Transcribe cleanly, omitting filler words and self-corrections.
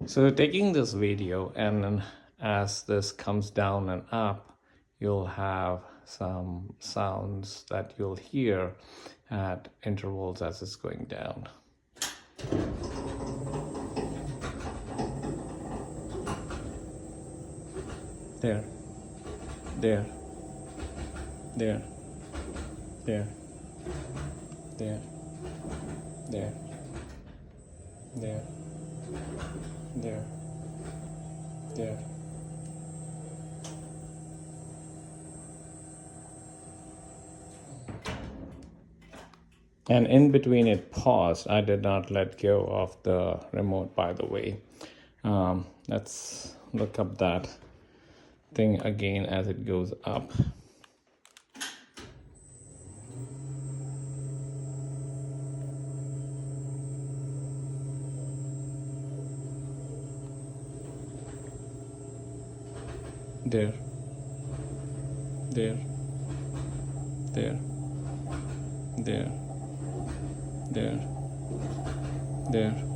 So taking this video, and then as this comes down and up, you'll have some sounds that you'll hear at intervals as it's going down. There, there, there, there, there, there, there, there, there. And in between it paused. I did not let go of the remote, by the way. Let's look up that thing again as it goes up. There, there, there, there, there, there.